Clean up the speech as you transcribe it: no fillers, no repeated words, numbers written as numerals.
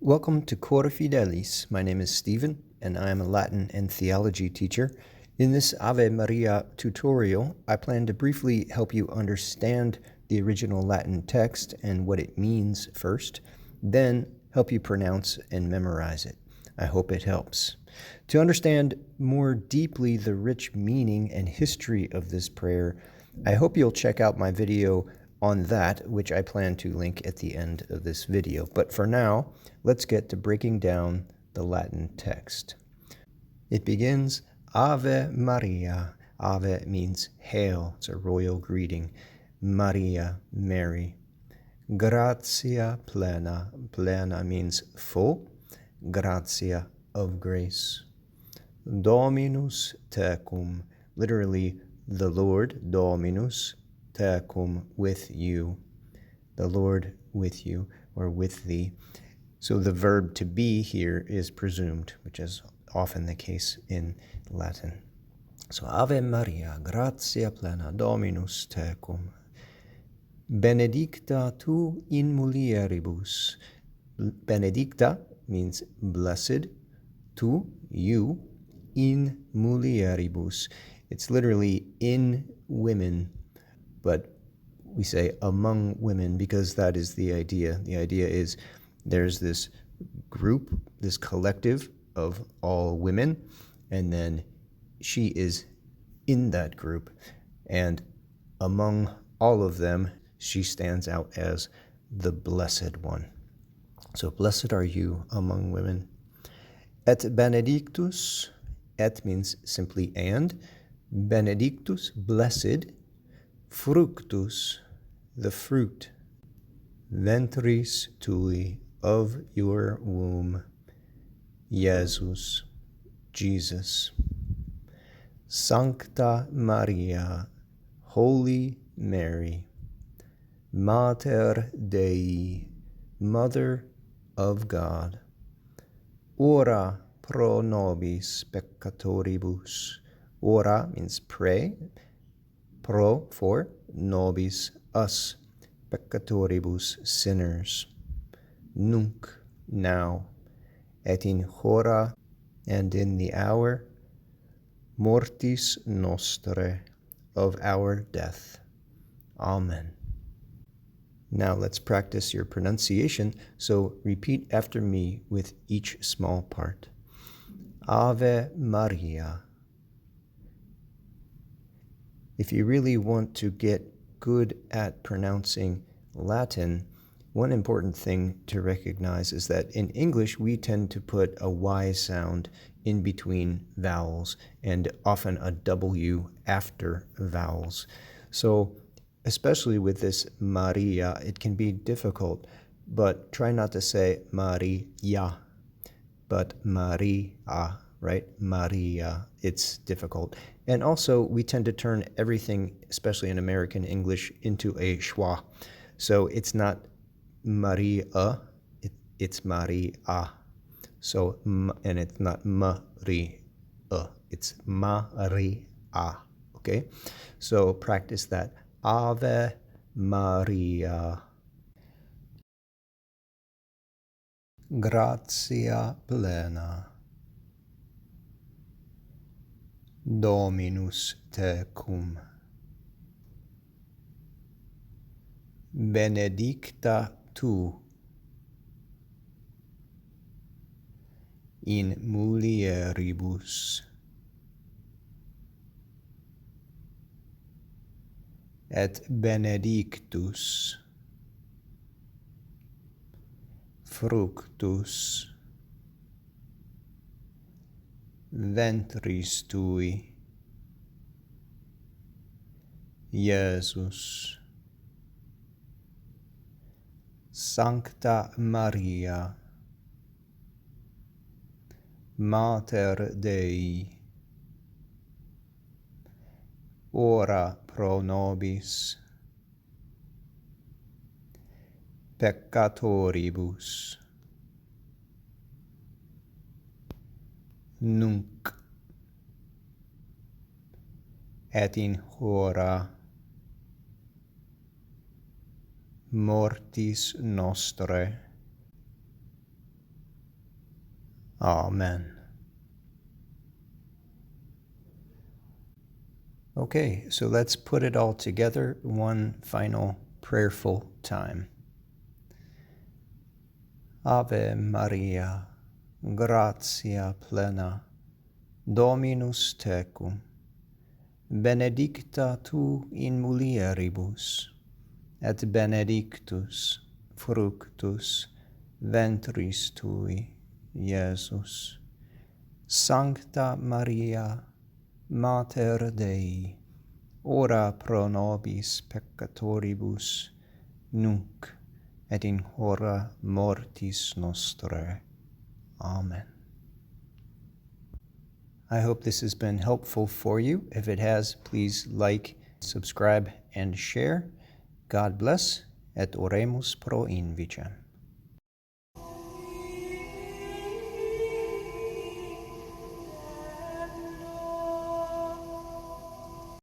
Welcome to Cora Fidelis. My name is Stephen, and I am a Latin and theology teacher. In this Ave Maria tutorial, I plan to briefly help you understand the original Latin text and what it means first, then help you pronounce and memorize it. I hope it helps. To understand more deeply the rich meaning and history of this prayer, I hope you'll check out my video on that, which I plan to link at the end of this video. But for now, let's get to breaking down the Latin text. It begins, Ave Maria. Ave means hail. It's a royal greeting. Maria, Mary. Gratia plena. Plena means full. Gratia, of grace. Dominus tecum. Literally, the Lord, Dominus, tecum, with you. The Lord with you, or with thee. So the verb to be here is presumed, which is often the case in Latin. So Ave Maria, gratia plena, Dominus tecum. Benedicta tu in mulieribus. Benedicta means blessed, tu, you, in mulieribus. It's literally in women, but we say among women because that is the idea. The idea is there's this group, this collective of all women, and then she is in that group. And among all of them, she stands out as the Blessed One. So blessed are you among women. Et benedictus, et means simply and, benedictus, blessed, fructus, the fruit, ventris tui, of your womb, Jesus, Jesus. Sancta Maria, Holy Mary, Mater Dei, Mother of God, ora pro nobis peccatoribus. Ora means pray, pro for, nobis, us, peccatoribus, sinners. Nunc, now, et in hora, and in the hour, mortis nostrae, of our death. Amen. Now let's practice your pronunciation, so repeat after me with each small part. Ave Maria. If you really want to get good at pronouncing Latin, one important thing to recognize is that in English, we tend to put a Y sound in between vowels and often a W after vowels. So especially with this Maria, it can be difficult, but try not to say Maria, but Maria, right? Maria, it's difficult. And also, we tend to turn everything, especially in American English, into a schwa. So it's not Maria, it's Maria. So, and it's not Maria, it's Maria, okay? So practice that. Ave Maria. Gratia plena. Dominus tecum. Benedicta tu in mulieribus, et benedictus fructus ventris tui, Jesus. Sancta Maria, Mater Dei, ora pro nobis peccatoribus, nunc et in hora mortis nostrae. Amen. Okay, so let's put it all together one final prayerful time. Ave Maria, gratia plena, Dominus tecum, benedicta tu in mulieribus, et benedictus fructus ventris tui, Iesus. Sancta Maria, Mater Dei, ora pro nobis peccatoribus, nunc et in hora mortis nostrae. Amen. I hope this has been helpful for you. If it has, please like, subscribe, and share. God bless, et oremus pro invicem.